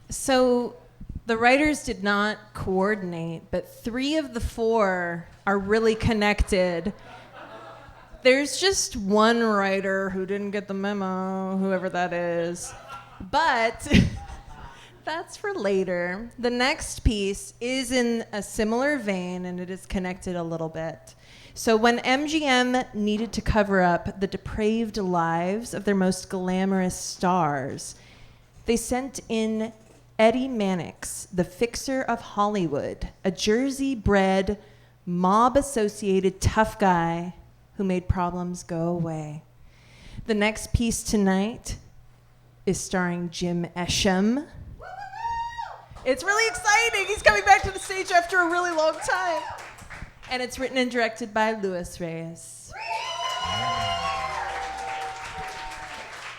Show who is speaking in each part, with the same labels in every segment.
Speaker 1: So the writers did not coordinate, but 3 of the 4 are really connected. There's just one writer who didn't get the memo, whoever that is. But that's for later. The next piece is in a similar vein, and it is connected a little bit. So when MGM needed to cover up the depraved lives of their most glamorous stars, they sent in Eddie Mannix, the fixer of Hollywood, a Jersey-bred, mob-associated tough guy who made problems go away. The next piece tonight is starring Jim Esham. It's really exciting. He's coming back to the stage after a really long time. And it's written and directed by Reyes.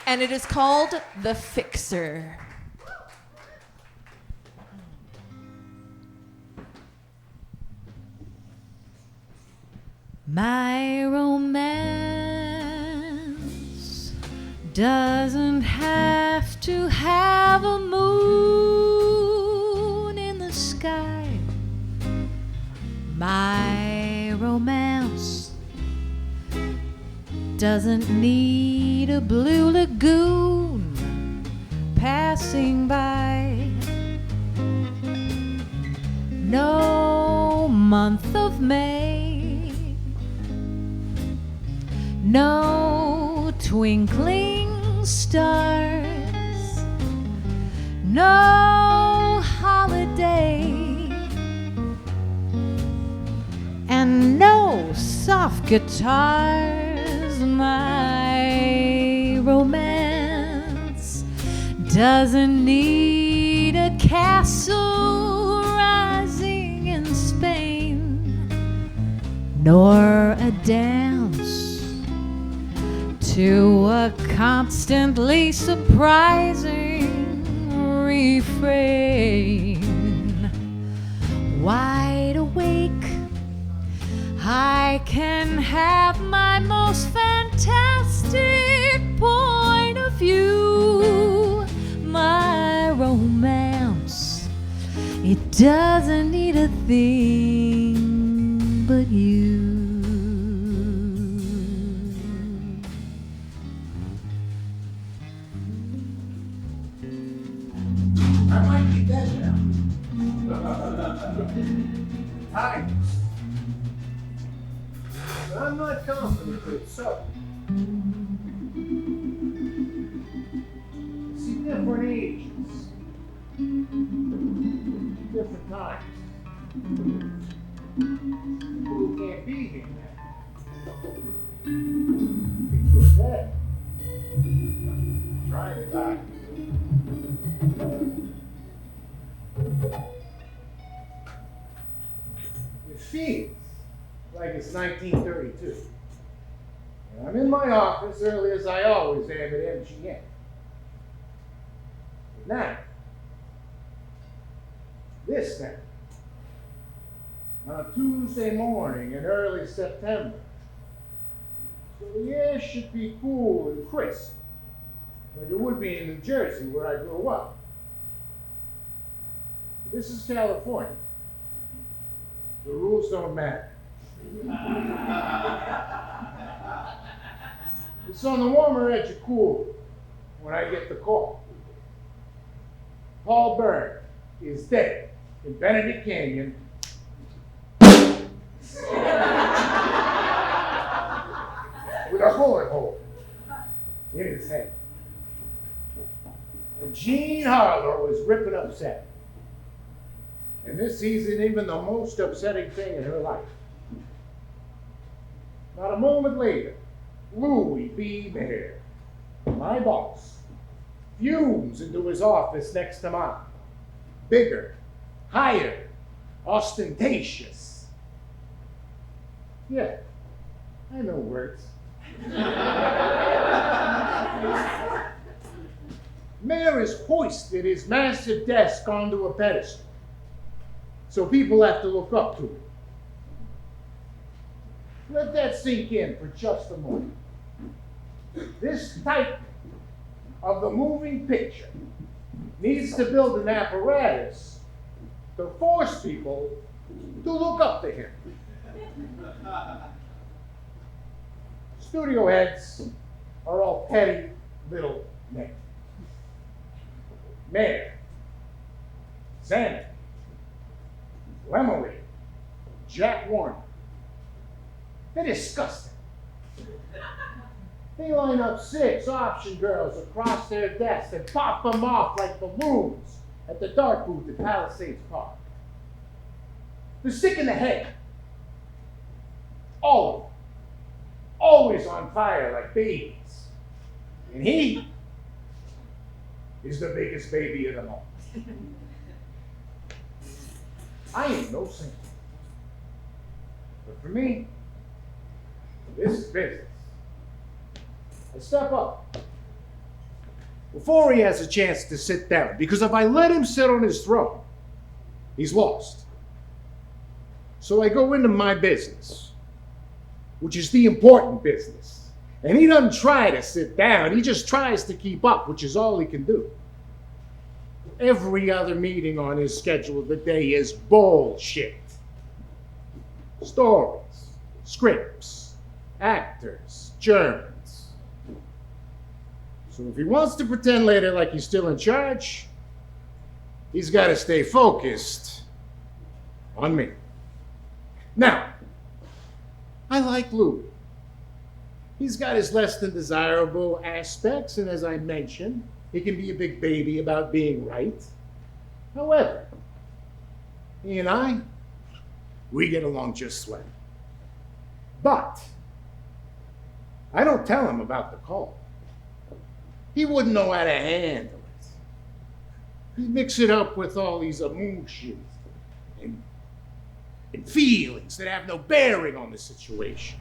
Speaker 1: And it is called The Fixer.
Speaker 2: My romance doesn't have to have a moon in the sky. My romance doesn't need a blue lagoon passing by. No month of May, no twinkling stars, no holiday, and no soft guitars. My romance doesn't need a castle rising in Spain, nor a dance to a constantly surprising refrain. Wide awake, I can have my most fantastic point of view. My romance, it doesn't need a thing but you.
Speaker 3: I might be dead now. Hi. I'm not confident that it's so. See, different ages, different times. People who can't be here now. People are dead. Trying to die. It feels like it's 1932. And I'm in my office early as I always am at MGM. But now, this now, on a Tuesday morning in early September, so the air should be cool and crisp, like it would be in New Jersey where I grew up. But this is California. The rules don't matter. It's on the warmer edge of cool when I get the call. Paul Byrne is dead in Benedict Canyon. With a bullet hole in his head. And Jean Harlow is ripping upset. And this isn't even the most upsetting thing in her life. Not a moment later, Louis B. Mayer, my boss, fumes into his office next to mine. Bigger, higher, ostentatious. Yeah, I know words. Mayer has hoisted his massive desk onto a pedestal, so people have to look up to it. Let that sink in for just a moment. This titan of the moving picture needs to build an apparatus to force people to look up to him. Studio heads are all petty little men. Mayor, Sandy, Emily, Jack Warner. They're disgusting. They line up 6 option girls across their desks and pop them off like balloons at the dart booth at Palisades Park. They're sick in the head. All of them. Always on fire like babies. And he is the biggest baby of them all. I ain't no saint. But for me, this is business. I step up before he has a chance to sit down, because if I let him sit on his throne, he's lost. So I go into my business, which is the important business. And he doesn't try to sit down, he just tries to keep up, which is all he can do. Every other meeting on his schedule of the day is bullshit. Stories, scripts, actors, Germans. So if he wants to pretend later like he's still in charge, he's got to stay focused on me. Now, I like Louis. He's got his less than desirable aspects, and as I mentioned, he can be a big baby about being right. However, he and I, we get along just swell. But I don't tell him about the call. He wouldn't know how to handle it. He'd mix it up with all these emotions and feelings that have no bearing on the situation.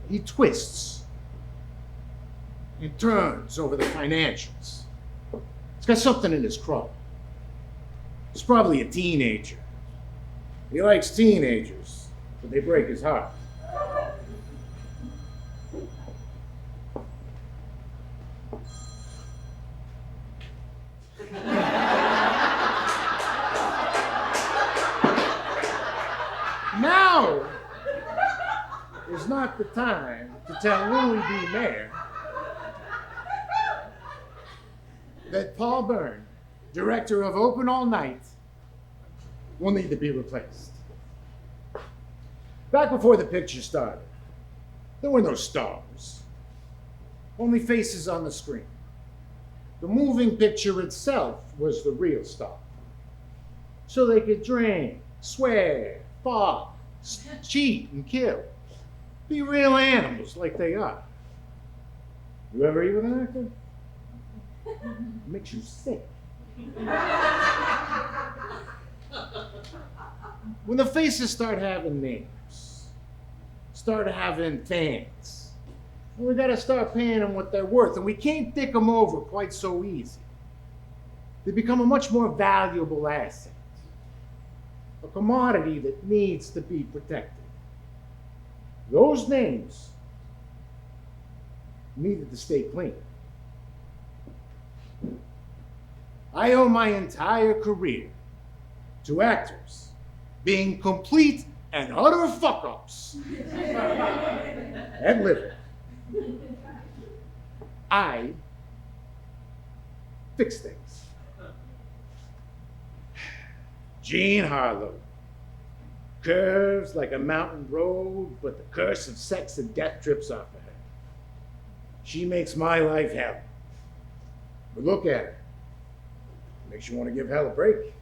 Speaker 3: He twists and turns over the financials. He's got something in his craw. He's probably a teenager. He likes teenagers, but they break his heart. Now is not the time to tell Louis B. Mayer that Paul Byrne, director of Open All Night, will need to be replaced. Back before the picture started, there were no stars, only faces on the screen. The moving picture itself was the real star. So they could drink, swear, fuck, cheat, and kill. Be real animals like they are. You ever eat with an actor? It makes you sick. When the faces start having names, start having fans, we gotta start paying them what they're worth, and we can't dick them over quite so easy. They become a much more valuable asset, a commodity that needs to be protected. Those names needed to stay clean. I owe my entire career to actors being complete and utter fuck-ups and living. I fix things. Jean Harlow curves like a mountain road, but the curse of sex and death drips off of her. She makes my life hell. But look at her. Makes you want to give hell a break.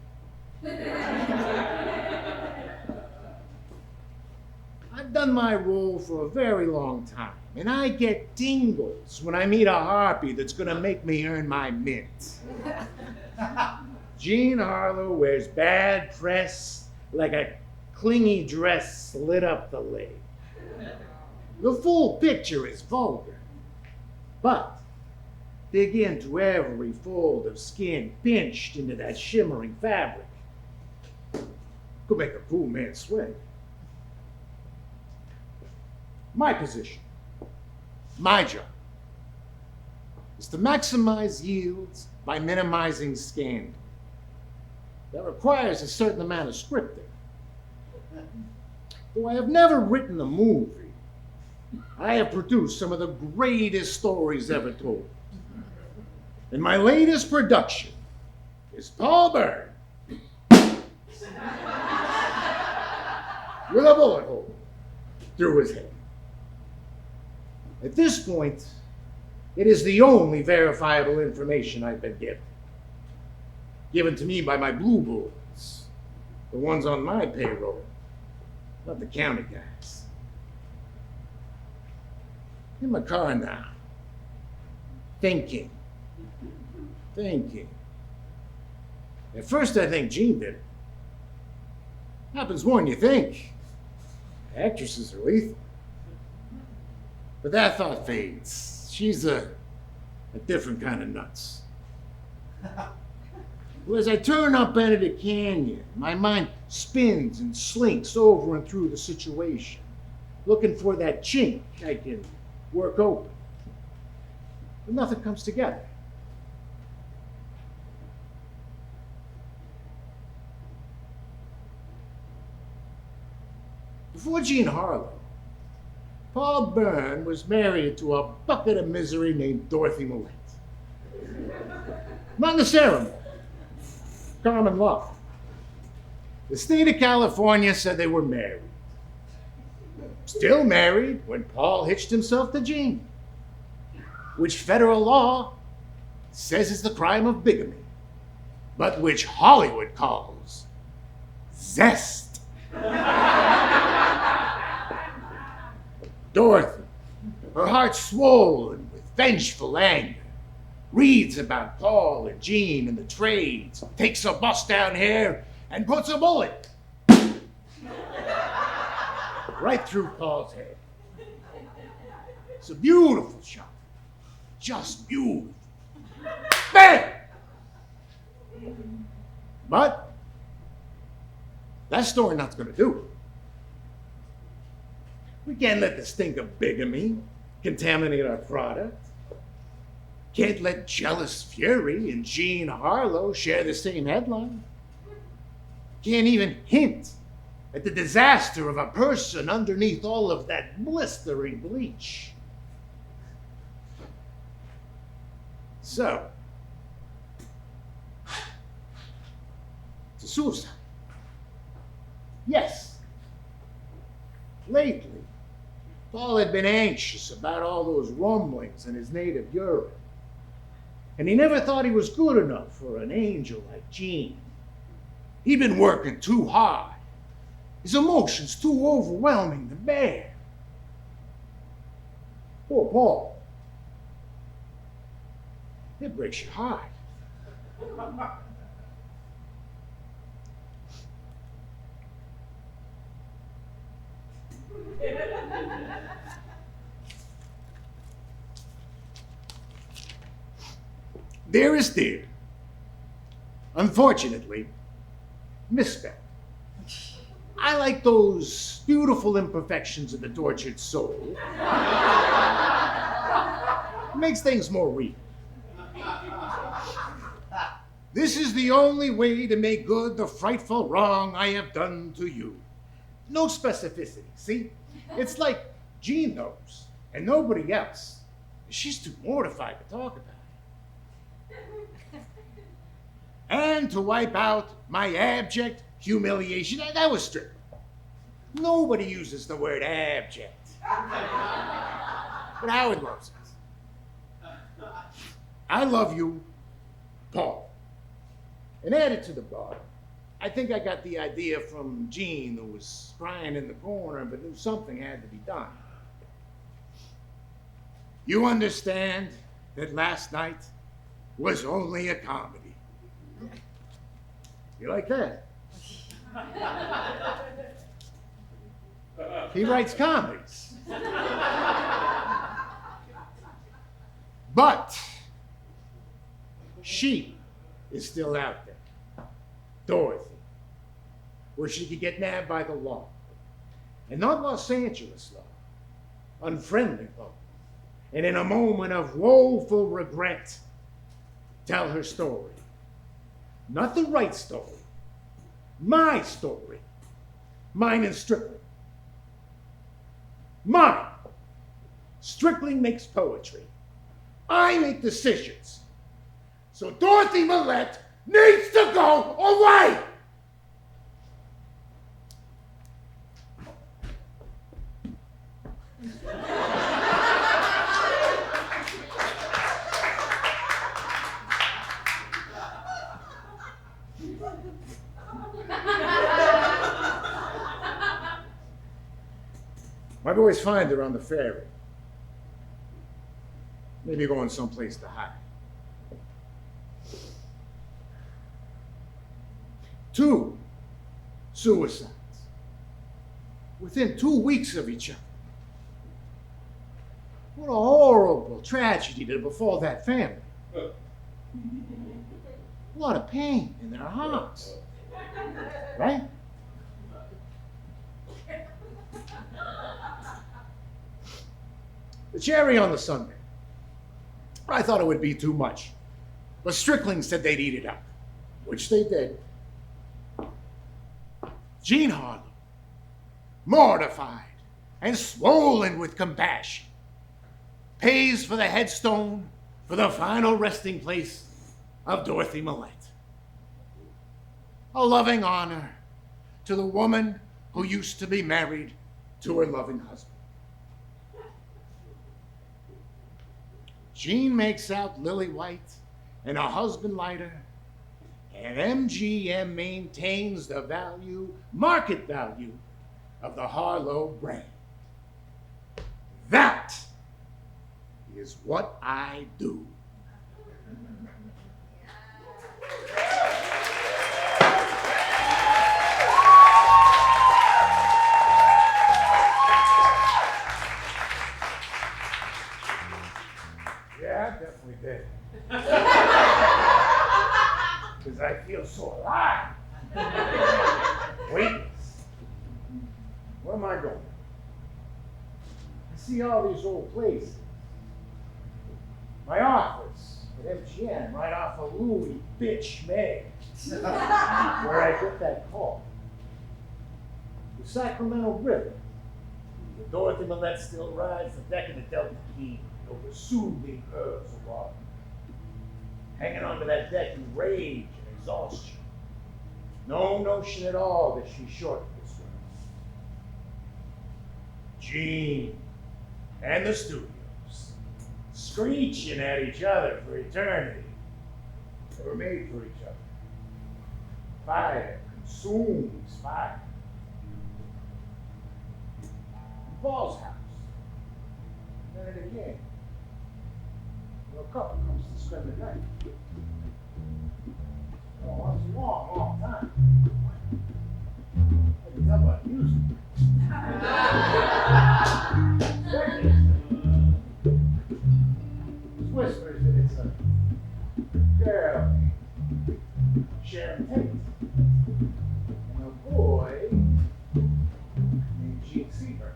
Speaker 3: I've done my role for a very long time, and I get tingles when I meet a harpy that's gonna make me earn my mint. Jean Harlow wears bad press like a clingy dress slid up the leg. The full picture is vulgar, but dig into every fold of skin pinched into that shimmering fabric. Could make a cool man sweat. My position, my job, is to maximize yields by minimizing scandal. That requires a certain amount of scripting. Though I have never written a movie, I have produced some of the greatest stories ever told. And my latest production is Paul Byrne with a bullet hole through his head. At this point, it is the only verifiable information I've been given to me by my blue bulls, the ones on my payroll, not the county guys. In my car now, thinking. At first I think Jean did it. Happens more than you think. Actresses are lethal. But that thought fades. She's a different kind of nuts. Well, as I turn up Benedict Canyon, my mind spins and slinks over and through the situation, looking for that chink I can work open. But nothing comes together. Before Jean Harlow, Paul Byrne was married to a bucket of misery named Dorothy Millette. Not in the ceremony. Common law. The state of California said they were married. Still married when Paul hitched himself to Jean, which federal law says is the crime of bigamy, but which Hollywood calls zest. Dorothy, her heart swollen with vengeful anger, reads about Paul and Jean in the trades, takes a bus down here, and puts a bullet right through Paul's head. It's a beautiful shot. Just beautiful. Bang! But that story not going to do it. We can't let the stink of bigamy contaminate our product. Can't let jealous fury and Jean Harlow share the same headline. Can't even hint at the disaster of a person underneath all of that blistering bleach. So, it's a suicide. Yes. Lately, Paul had been anxious about all those rumblings in his native Europe. And he never thought he was good enough for an angel like Jean. He'd been working too hard. His emotions too overwhelming to bear. Poor Paul. It breaks your heart. Dearest dear, unfortunately, misspelled. I like those beautiful imperfections of the tortured soul. Makes things more real. This is the only way to make good the frightful wrong I have done to you. No specificity, see? It's like Jean knows, and nobody else. She's too mortified to talk about it. And to wipe out my abject humiliation, that was strict. Nobody uses the word abject. But Howard loves it. I love you, Paul. And added to the bargain, I think I got the idea from Jean, who was crying in the corner, but knew something had to be done. You understand that last night was only a comedy. You like that? He writes comedies. But she is still out there. Dorothy. Where she could get nabbed by the law. And not Los Angeles law. Unfriendly law. and in a moment of woeful regret, tell her story. Not the right story, my story. Mine and Strickling. Mine. Strickling makes poetry. I make decisions. So Dorothy Millette needs to go away! My boys find her on the ferry. Maybe going someplace to hide. 2 suicides within 2 weeks of each other. What a horrible tragedy to befall that family. A lot of pain in their hearts. Right? The cherry on the sundae. I thought it would be too much. But Strickling said they'd eat it up, which they did. Jean Harlow, mortified and swollen with compassion, pays for the headstone for the final resting place of Dorothy Millette. A loving honor to the woman who used to be married to her loving husband. Jean makes out Lily White and her husband lighter, and MGM maintains the market value of the Harlow brand. That is what I do. Yeah, I definitely did. Because I feel so alive. Weightless. Where am I going? I see all these old places. My office at MGM, right off of Louis Bitch May, where I get that call. The Sacramento River. The Dorothy Millette still rides the deck of the Delta King over soothing curves of water. Hanging onto that deck in rage and exhaustion. No notion at all that she's short of this one. Jean and the studios, screeching at each other for eternity. They were made for each other. Fire consumes fire. Paul's house. Then it again. A couple comes to spend the night. Oh, it's a long time. I can tell by the music. There's whispers that it's a girl named Sharon Tate and a boy named Gene Seaver.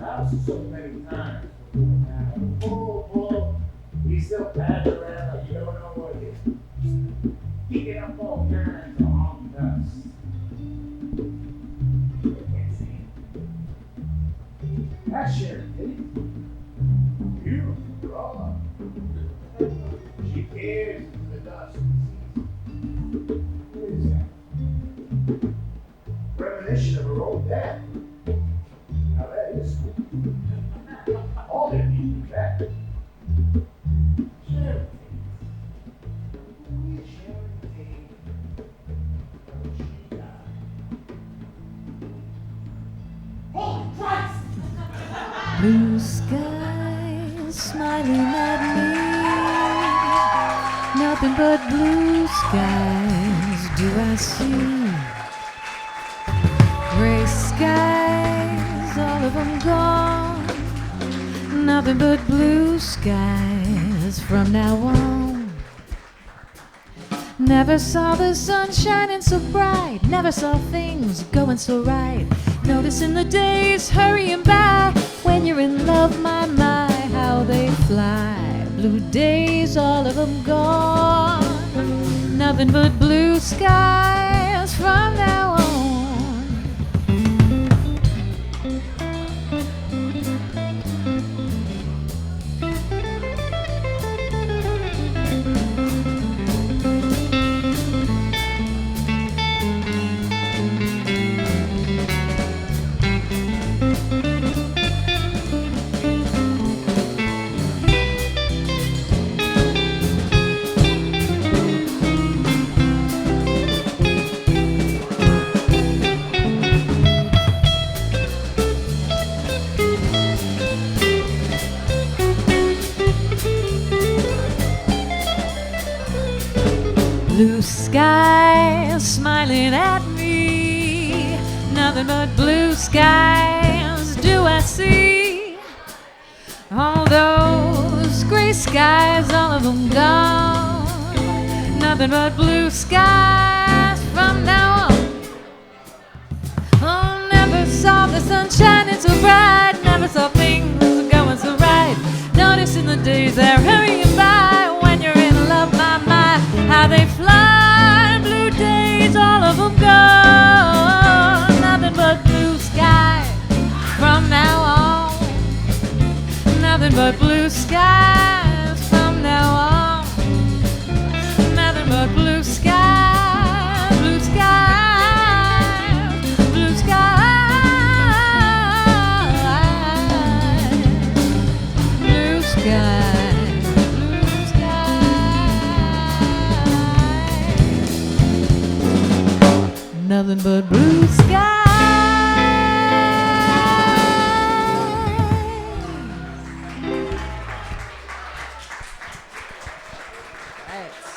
Speaker 3: Now, so many times. Pull. We still pass around like you don't know what it is. Picking up all kinds of hot dust. You can't see it. That's Sharon Tate. Beautiful broad. She peers into the dust and sees. What is that? Premonition of her own dad. Now that is cool. All they need is that. Sharon Tate. Sharon Tate. Oh, she died. Holy Christ!
Speaker 2: Blue skies smiling at me. Nothing but blue skies do I see. Gray skies, all of them gone. Nothing but blue skies from now on. Never saw the sun shining so bright. Never saw things going so right. Noticing the days hurrying by. When you're in love, my, how they fly. Blue days, all of them gone. Nothing but blue skies from now on. Blue skies smiling at me. Nothing but blue skies do I see. All those gray skies, all of them gone. Nothing but blue skies from now on. Oh, never saw the sun shining so bright. Never saw things going so right. Noticing the days they're hurrying by. When you're in love, my, how they fly. Blue days, all of them gone. Nothing but blue skies from now on. Nothing but blue skies from now on. Nothing but blue skies, blue skies, blue skies, blue skies. Nothing but blue skies.
Speaker 1: Right.